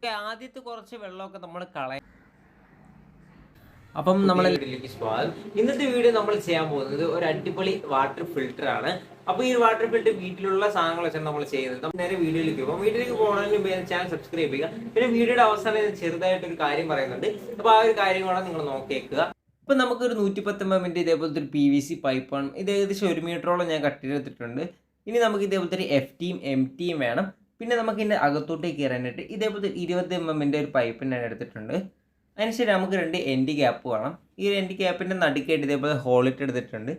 ആദ്യത്തെ കുറച്ച് വെള്ളമൊക്കെ നമ്മൾ കളയാം. അപ്പം നമ്മൾ ഇന്നത്തെ വീഡിയോ നമ്മൾ ചെയ്യാൻ പോകുന്നത് ഒരു അടിപൊളി വാട്ടർ ഫിൽറ്റർ ആണ്. അപ്പോൾ ഈ വാട്ടർ ഫിൽറ്റർ വീട്ടിലുള്ള സാധനങ്ങൾ വെച്ചാണ് നമ്മൾ ചെയ്യുന്നത്. നമ്മൾ നേരെ വീഡിയോയിലേക്ക് പോകും. വീഡിയോയിലേക്ക് പോകുന്നതിന് മുമ്പ് ചാനൽ സബ്സ്ക്രൈബ് ചെയ്യുക. പിന്നെ വീഡിയോയുടെ അവസാനം ചെറുതായിട്ടൊരു കാര്യം പറയുന്നുണ്ട്. അപ്പോൾ ആ ഒരു കാര്യം കൂടെ നിങ്ങൾ നോക്കിയേക്കുക. ഇപ്പം നമുക്കൊരു 110 mm ഇതേപോലത്തെ ഒരു PVC പൈപ്പാണ്. ഇത് ഏകദേശം 1 മീറ്ററോളം ഞാൻ കട്ട് ചെയ്തെടുത്തിട്ടുണ്ട്. ഇനി നമുക്ക് ഇതേപോലത്തെ ഒരു FTയും MTയും വേണം. പിന്നെ നമുക്ക് ഇതിൻ്റെ അകത്തോട്ടേക്ക് കയറാനായിട്ട് ഇതേപോലത്തെ 20 mm ഒരു പൈപ്പ് ഞാൻ എടുത്തിട്ടുണ്ട്. അതിനുശേഷം നമുക്ക് 2 എൻഡ് ക്യാപ്പ് വേണം. ഈ എൻഡ് ക്യാപ്പിൻ്റെ നടുക്കായിട്ട് ഇതേപോലെ ഹോളിട്ട് എടുത്തിട്ടുണ്ട്.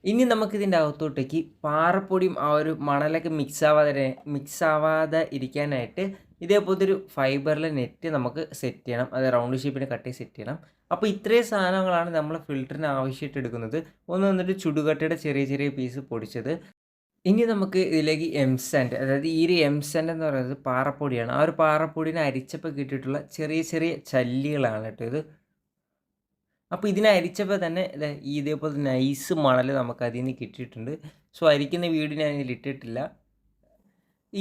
ഇനി നമുക്കിതിൻ്റെ അകത്തോട്ടേക്ക് പാറപ്പൊടിയും ആ ഒരു മണലൊക്കെ മിക്സ് ആവാതെ ഇരിക്കാനായിട്ട് ഇതേപോലത്തെ ഒരു ഫൈബറിലെ നെറ്റ് നമുക്ക് സെറ്റ് ചെയ്യണം. അത് റൗണ്ട് ഷേപ്പിന് കട്ട് ചെയ്ത് സെറ്റ് ചെയ്യണം. അപ്പോൾ ഇത്രയും സാധനങ്ങളാണ് നമ്മൾ ഫിൽറ്ററിന് ആവശ്യമായിട്ട് എടുക്കുന്നത്. ഒന്ന് വന്നിട്ട് ചുടുകട്ടയുടെ ചെറിയ ചെറിയ പീസ് പൊടിച്ചത്. ഇനി നമുക്ക് ഇതിലേക്ക് എംസാൻഡ്, അതായത് ഈ ഒരു എംസാൻഡ് എന്ന് പറയുന്നത് പാറപ്പൊടിയാണ്. ആ ഒരു പാറപ്പൊടിനെ അരിച്ചപ്പോൾ കിട്ടിയിട്ടുള്ള ചെറിയ ചെറിയ ചല്ലികളാണ് കേട്ടോ ഇത്. അപ്പോൾ ഇതിനെ അരിച്ചപ്പോൾ തന്നെ ഇതേപോലെ നൈസ് മണൽ നമുക്ക് അതിൽ നിന്ന് കിട്ടിയിട്ടുണ്ട്. സോ അരിക്കുന്ന വീഡിയോ ഞാൻ ഇതിൽ ഇട്ടിട്ടില്ല.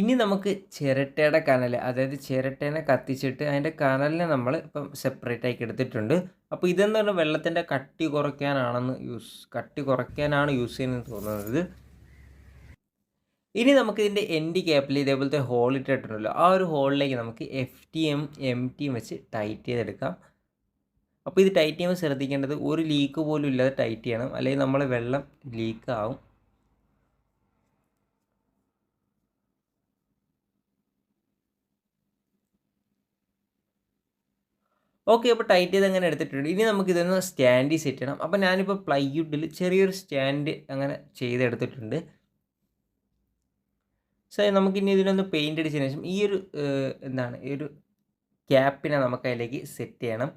ഇനി നമുക്ക് ചിരട്ടയുടെ കനൽ, അതായത് ചിരട്ടേനെ കത്തിച്ചിട്ട് അതിൻ്റെ കനലിനെ നമ്മൾ ഇപ്പം സെപ്പറേറ്റ് ആക്കി എടുത്തിട്ടുണ്ട്. അപ്പോൾ ഇതെന്ന് പറഞ്ഞാൽ വെള്ളത്തിൻ്റെ കട്ടി കുറയ്ക്കാനാണ് യൂസ് ചെയ്യുന്നത് തോന്നുന്നത്. ഇനി നമുക്ക് ഇതിൻ്റെ എൻഡ് ക്യാപ്പിൽ ഇതേപോലത്തെ ഹോൾ ഇട്ടിട്ടുണ്ടല്ലോ, ആ ഒരു ഹോളിലേക്ക് നമുക്ക് FTയും MTയും വെച്ച് ടൈറ്റ് ചെയ്തെടുക്കാം. അപ്പോൾ ഇത് ടൈറ്റ് ചെയ്യുമ്പോൾ ശ്രദ്ധിക്കേണ്ടത് ഒരു ലീക്ക് പോലും ഇല്ലാതെ ടൈറ്റ് ചെയ്യണം, അല്ലെങ്കിൽ നമ്മൾ വെള്ളം ലീക്ക് ആവും. ഓക്കെ, അപ്പോൾ ടൈറ്റ് ചെയ്ത് അങ്ങനെ എടുത്തിട്ടുണ്ട്. ഇനി നമുക്കിതൊന്ന് സ്റ്റാൻഡിൽ സെറ്റ് ചെയ്യണം. അപ്പോൾ ഞാനിപ്പോൾ പ്ലൈവുഡിൽ ചെറിയൊരു സ്റ്റാൻഡ് അങ്ങനെ ചെയ്തെടുത്തിട്ടുണ്ട്. സോ നമുക്കിനി ഇതിനൊന്ന് പെയിൻ്റ് അടിച്ചതിന് ശേഷം ഈ ഒരു ഈ ഒരു ക്യാപ്പിനെ നമുക്ക് അതിലേക്ക് സെറ്റ് ചെയ്യണം.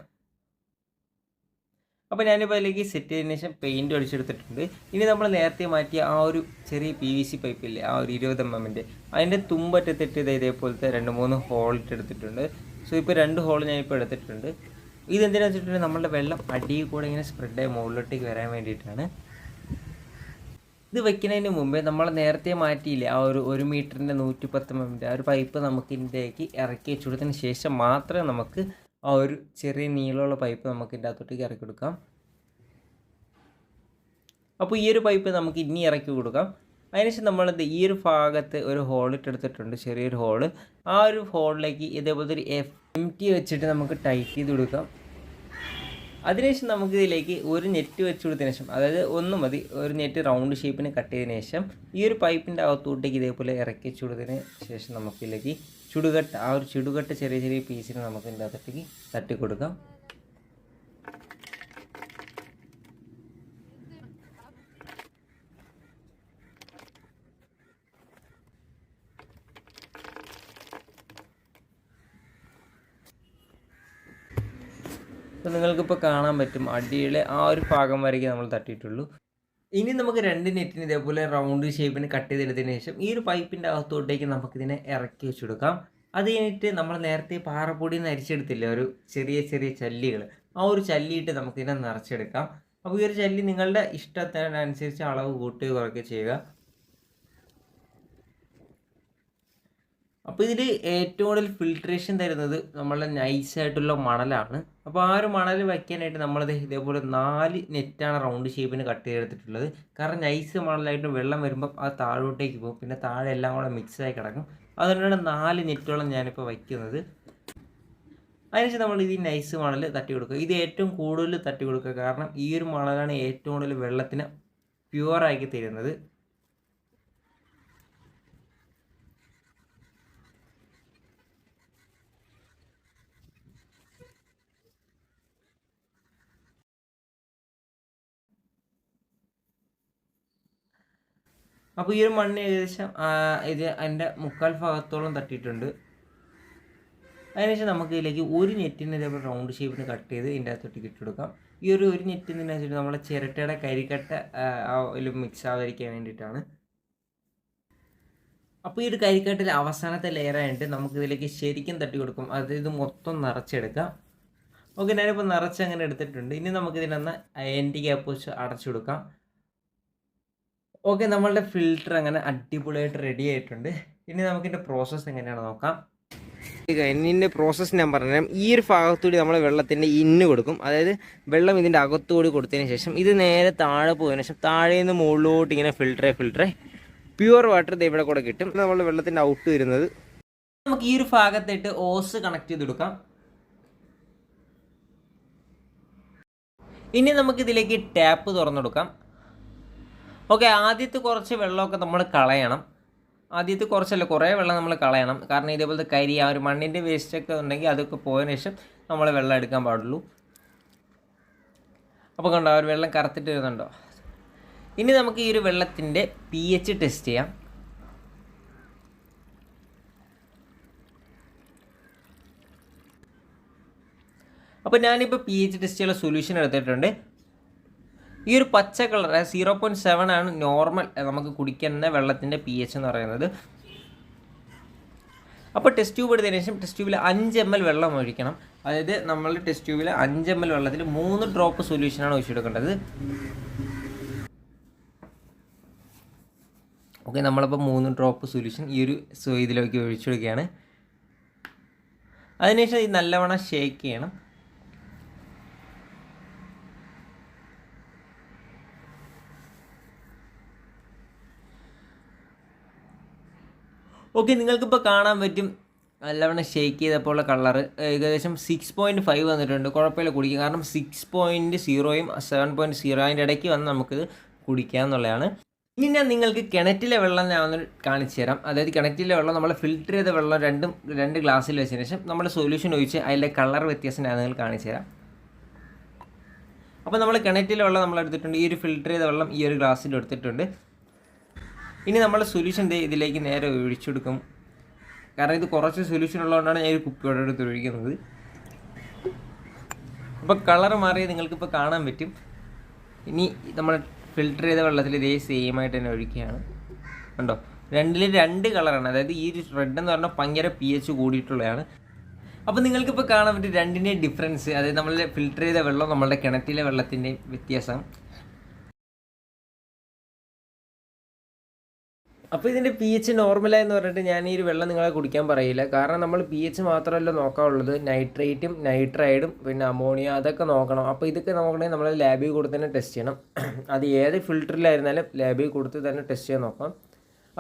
അപ്പോൾ ഞാനിപ്പോൾ അതിലേക്ക് സെറ്റ് ചെയ്തതിന് ശേഷം പെയിൻറ്റ് അടിച്ചെടുത്തിട്ടുണ്ട്. ഇനി നമ്മൾ നേരത്തെ മാറ്റിയ ആ ഒരു ചെറിയ PVC പൈപ്പില്ലേ, ആ ഒരു 20 mm, അതിൻ്റെ തുമ്പറ്റത്തിട്ട് ഇതേപോലത്തെ 2-3 ഹോൾ ഇട്ടെടുത്തിട്ടുണ്ട്. സോ ഇപ്പോൾ 2 ഹോൾ ഞാനിപ്പോൾ എടുത്തിട്ടുണ്ട്. ഇതെന്തിനാണെന്ന് വെച്ചിട്ടുണ്ടെങ്കിൽ നമ്മളുടെ വെള്ളം അടിയിൽ കൂടെ ഇങ്ങനെ സ്പ്രെഡായി മുകളിലോട്ടേക്ക് വരാൻ വേണ്ടിയിട്ടാണ്. ഇത് വെക്കുന്നതിന് മുമ്പേ നമ്മൾ നേരത്തെ മാറ്റിയില്ലേ ആ ഒരു 1 മീറ്ററിൻ്റെ 110 mm ആ ഒരു പൈപ്പ് നമുക്ക് ഇതിൻ്റെക്ക് ഇറക്കി വെച്ച് കൊടുത്തതിന് ശേഷം മാത്രമേ നമുക്ക് ആ ഒരു ചെറിയ നീളമുള്ള പൈപ്പ് നമുക്ക് ഇതിൻ്റെ അകത്തോട്ടേക്ക് ഇറക്കി കൊടുക്കാം. അപ്പോൾ ഈ ഒരു പൈപ്പ് നമുക്ക് ഇനി ഇറക്കി കൊടുക്കാം. അതിനുശേഷം നമ്മളത് ഈ ഒരു ഭാഗത്ത് ഒരു ഹോൾ ഇട്ടെടുത്തിട്ടുണ്ട്, ചെറിയൊരു ഹോള്. ആ ഒരു ഹോളിലേക്ക് ഇതേപോലത്തെ ഒരു MT വെച്ചിട്ട് നമുക്ക് ടൈറ്റ് ചെയ്ത് കൊടുക്കാം. അതിനുശേഷം നമുക്കിതിലേക്ക് ഒരു നെറ്റ് വെച്ച് കൊടുത്തതിന് ശേഷം, അതായത് ഒന്ന് മതി, ഒരു നെറ്റ് റൗണ്ട് ഷേപ്പിന് കട്ട് ചെയ്തതിന് ശേഷം ഈ ഒരു പൈപ്പിൻ്റെ അകത്തോട്ടേക്ക് ഇതേപോലെ ഇറക്കി വെച്ച് കൊടുത്തതിന് ശേഷം നമുക്കിതിലേക്ക് ആ ഒരു ചുടുകട്ട ചെറിയ ചെറിയ പീസിന് നമുക്ക് ഇതിൻ്റെ അകത്തേക്ക് തട്ടി കൊടുക്കാം. അപ്പോൾ നിങ്ങൾക്കിപ്പോൾ കാണാൻ പറ്റും അടിയിലെ ആ ഒരു ഭാഗം വരയ്ക്ക് നമ്മൾ തട്ടിയിട്ടുള്ളൂ. ഇനി നമുക്ക് 2 നെറ്റിന് ഇതേപോലെ റൗണ്ട് ഷേപ്പിന് കട്ട് ചെയ്തെടുത്തതിന് ശേഷം ഈ ഒരു പൈപ്പിൻ്റെ അകത്തോട്ടേക്ക് നമുക്കിതിനെ ഇറക്കി വെച്ച് കൊടുക്കാം. അത് കഴിഞ്ഞിട്ട് നമ്മൾ നേരത്തെ പാറപ്പൊടി അരിച്ചെടുത്തില്ല ഒരു ചെറിയ ചെറിയ ചല്ലികൾ, ആ ഒരു ചല്ലിയിട്ട് നമുക്കിതിനെ നിറച്ചെടുക്കാം. അപ്പോൾ ഈ ഒരു ചല്ലി നിങ്ങളുടെ ഇഷ്ടത്തിനനുസരിച്ച് അളവ് കൂട്ടുകയോ കുറയ്ക്കുകയോ ചെയ്യുക. അപ്പോൾ ഇതിൽ ഏറ്റവും കൂടുതൽ ഫിൽട്രേഷൻ തരുന്നത് നമ്മളുടെ നൈസായിട്ടുള്ള മണലാണ്. അപ്പോൾ ആ ഒരു മണൽ വയ്ക്കാനായിട്ട് നമ്മളത് ഇതേപോലെ 4 നെറ്റാണ് റൗണ്ട് ഷേപ്പിന് കട്ട് ചെയ്തെടുത്തിട്ടുള്ളത്. കാരണം നൈസ് മണലായിട്ട് വെള്ളം വരുമ്പം അത് താഴോട്ടേക്ക് പോകും, പിന്നെ താഴെ എല്ലാം കൂടെ മിക്സായി കിടക്കും. അതുകൊണ്ടാണ് 4 നെറ്റോളം ഞാനിപ്പോൾ വയ്ക്കുന്നത്. അതിനുശേഷം നമ്മൾ ഈ നൈസ് മണൽ തട്ടി കൊടുക്കുക. ഇത് ഏറ്റവും കൂടുതൽ തട്ടി കൊടുക്കുക, കാരണം ഈ ഒരു മണലാണ് ഏറ്റവും കൂടുതൽ വെള്ളത്തിന് പ്യുവറാക്കി തരുന്നത്. അപ്പോൾ ഈ ഒരു മണ്ണ് ഏകദേശം ഇത് അതിൻ്റെ 3/4 ഭാഗത്തോളം തട്ടിയിട്ടുണ്ട്. അതിനുശേഷം നമുക്ക് ഇതിലേക്ക് ഒരു നെറ്റിന് ഇതേപോലെ റൗണ്ട് ഷേപ്പിന് കട്ട് ചെയ്ത് ഇതിൻ്റെ അകത്തോട്ട് ഇട്ടുകൊടുക്കാം. ഈ ഒരു നെറ്റിന് വെച്ചിട്ട് നമ്മളെ ചിരട്ടയുടെ കരിക്കട്ട അതിൽ മിക്സ് ആവാതിരിക്കാൻ വേണ്ടിയിട്ടാണ്. അപ്പോൾ ഈ ഒരു കരിക്കട്ടിൽ അവസാനത്തെ ലെയറായിട്ട് നമുക്കിതിലേക്ക് ശരിക്കും തട്ടി കൊടുക്കും, അതായത് മൊത്തം നിറച്ചെടുക്കാം. ഓക്കെ, ഞാനിപ്പോൾ നിറച്ച് അങ്ങനെ എടുത്തിട്ടുണ്ട്. ഇനി നമുക്കിതിനൊന്ന് എൻഡ് ക്യാപ്പ് വെച്ച് അടച്ചു കൊടുക്കാം. ഓക്കെ, നമ്മളുടെ ഫിൽറ്റർ അങ്ങനെ അടിപൊളിയായിട്ട് റെഡി ആയിട്ടുണ്ട്. ഇനി നമുക്കിതിൻ്റെ പ്രോസസ്സ് എങ്ങനെയാണെന്ന് നോക്കാം. ഇതിൻ്റെ പ്രോസസ്സ് ഞാൻ പറഞ്ഞുതരാം. ഈ ഒരു ഭാഗത്തുകൂടി നമ്മൾ വെള്ളത്തിൻ്റെ ഇന്ന് കൊടുക്കും. അതായത് വെള്ളം ഇതിൻ്റെ അകത്തുകൂടി കൊടുത്തതിന് ശേഷം ഇത് നേരെ താഴെ പോയതിനു ശേഷം താഴെ നിന്ന് മുകളിലോട്ട് ഇങ്ങനെ ഫിൽട്ടറെ പ്യുവർ വാട്ടർ ഇവിടെ കൂടെ കിട്ടും. നമ്മൾ വെള്ളത്തിൻ്റെ ഔട്ട് വരുന്നത് നമുക്ക് ഈ ഒരു ഭാഗത്തായിട്ട് ഓസ് കണക്ട് ചെയ്ത് കൊടുക്കാം. ഇനി നമുക്കിതിലേക്ക് ടാപ്പ് തുറന്നു കൊടുക്കാം. ഓക്കെ, ആദ്യത്തെ കുറച്ച് വെള്ളമൊക്കെ നമ്മൾ കളയണം. ആദ്യത്തെ കുറച്ചല്ല, കുറേ വെള്ളം നമ്മൾ കളയണം. കാരണം ഇതേപോലത്തെ കരി, ആ ഒരു മണ്ണിൻ്റെ വേസ്റ്റൊക്കെ ഉണ്ടെങ്കിൽ അതൊക്കെ പോയതിനു ശേഷം നമ്മൾ വെള്ളം എടുക്കാൻ പാടുള്ളൂ. അപ്പോൾ കണ്ടോ, ആ ഒരു വെള്ളം കറുത്തിട്ട് വരുന്നുണ്ടോ? ഇനി നമുക്ക് ഈ ഒരു വെള്ളത്തിൻ്റെ pH ടെസ്റ്റ് ചെയ്യാം. അപ്പോൾ ഞാനിപ്പോൾ pH ടെസ്റ്റ് ചെയ്യാനുള്ള സൊല്യൂഷൻ എടുത്തിട്ടുണ്ട്. ഈ ഒരു പച്ച കളർ 0.7 ആണ് നോർമൽ നമുക്ക് കുടിക്കുന്ന വെള്ളത്തിൻ്റെ pH എന്ന് പറയുന്നത്. അപ്പോൾ ടെസ്റ്റ് ട്യൂബ് എടുത്തതിന് ശേഷം ടെസ്റ്റ് ട്യൂബിൽ 5 ml വെള്ളം ഒഴിക്കണം. അതായത് നമ്മൾ ടെസ്റ്റ് ട്യൂബിൽ 5 ml വെള്ളത്തിൽ 3 ഡ്രോപ്പ് സൊല്യൂഷനാണ് ഒഴിച്ചെടുക്കേണ്ടത്. ഓക്കെ, നമ്മളിപ്പോൾ 3 ഡ്രോപ്പ് സൊല്യൂഷൻ ഈ ഒരു ഇതിലേക്ക് ഒഴിച്ചെടുക്കുകയാണ്. അതിനുശേഷം ഇത് നല്ലവണ്ണം ഷേക്ക് ചെയ്യണം. ഓക്കെ, നിങ്ങൾക്കിപ്പോൾ കാണാൻ പറ്റും നല്ലവണ്ണം ഷേക്ക് ചെയ്തപ്പോൾ കളറ് ഏകദേശം 6.5 വന്നിട്ടുണ്ട്. കുഴപ്പമില്ല, കുടിക്കുക. കാരണം 6.0യും 7.0 അതിൻ്റെ ഇടയ്ക്ക് വന്ന് നമുക്കിത് കുടിക്കാമെന്നുള്ളതാണ്. ഇനി ഞാൻ നിങ്ങൾക്ക് കിണറ്റിലെ വെള്ളം ഞാൻ ഒന്ന് കാണിച്ചു തരാം. അതായത് കിണറ്റിലെ വെള്ളം നമ്മൾ ഫിൽറ്റർ ചെയ്ത വെള്ളം രണ്ട് ഗ്ലാസ്സിൽ വെച്ചതിന് ശേഷം നമ്മൾ സൊല്യൂഷൻ ഒഴിച്ച് അതിൻ്റെ കളർ വ്യത്യാസം ഞാൻ നിങ്ങൾക്ക് കാണിച്ചു തരാം. അപ്പോൾ നമ്മൾ കിണറ്റിലെ വെള്ളം നമ്മൾ എടുത്തിട്ടുണ്ട്. ഈ ഒരു ഫിൽറ്റർ ചെയ്ത വെള്ളം ഈ ഒരു ഗ്ലാസ്സിൽ എടുത്തിട്ടുണ്ട്. ഇനി നമ്മൾ സൊല്യൂഷൻ ഇതിലേക്ക് നേരെ ഒഴിച്ചെടുക്കും. കാരണം ഇത് കുറച്ച് സൊല്യൂഷൻ ഉള്ളതുകൊണ്ടാണ് ഞാൻ ഒരു കുപ്പിയോടെ എടുത്ത് ഒഴിക്കുന്നത്. അപ്പോൾ കളർ മാറിയത് നിങ്ങൾക്കിപ്പോൾ കാണാൻ പറ്റും. ഇനി നമ്മൾ ഫിൽറ്റർ ചെയ്ത വെള്ളത്തിൽ ഇതേ സെയിം ആയിട്ട് തന്നെ ഒഴിക്കുകയാണ്. കണ്ടോ, രണ്ടിൽ 2 കളറാണ്. അതായത് ഈ ഒരു റെഡ് എന്ന് പറഞ്ഞാൽ ഭയങ്കര pH കൂടിയിട്ടുള്ളതാണ്. അപ്പോൾ നിങ്ങൾക്കിപ്പോൾ കാണാൻ പറ്റും രണ്ടിൻ്റെയും ഡിഫറൻസ്. അതായത് നമ്മൾ ഫിൽറ്റർ ചെയ്ത വെള്ളം നമ്മളുടെ കിണറ്റിലെ വെള്ളത്തിൻ്റെ വ്യത്യാസം. അപ്പോൾ ഇതിൻ്റെ pH നോർമലായെന്ന് പറഞ്ഞിട്ട് ഞാൻ ഈ ഒരു വെള്ളം നിങ്ങളെ കുടിക്കാൻ പറയില്ല. കാരണം നമ്മൾ pH മാത്രമല്ല നോക്കാനുള്ളത്, നൈട്രേറ്റും നൈട്രൈഡും പിന്നെ അമോണിയ അതൊക്കെ നോക്കണം. അപ്പോൾ ഇതൊക്കെ നോക്കണമെങ്കിൽ നമ്മൾ ലാബിൽ കൊടുത്ത് തന്നെ ടെസ്റ്റ് ചെയ്യണം. അത് ഏത് ഫിൽറ്ററിലായിരുന്നാലും ലാബിൽ കൊടുത്ത് തന്നെ ടെസ്റ്റ് ചെയ്യാൻ നോക്കാം.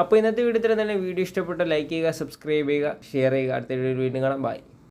അപ്പോൾ ഇന്നത്തെ വീഡിയോ തന്നെ ഇഷ്ടപ്പെട്ട ലൈക്ക് ചെയ്യുക, സബ്സ്ക്രൈബ് ചെയ്യുക, ഷെയർ ചെയ്യുക. അടുത്ത വീഡിയോ വീണ്ടും കാണാം. ബൈ.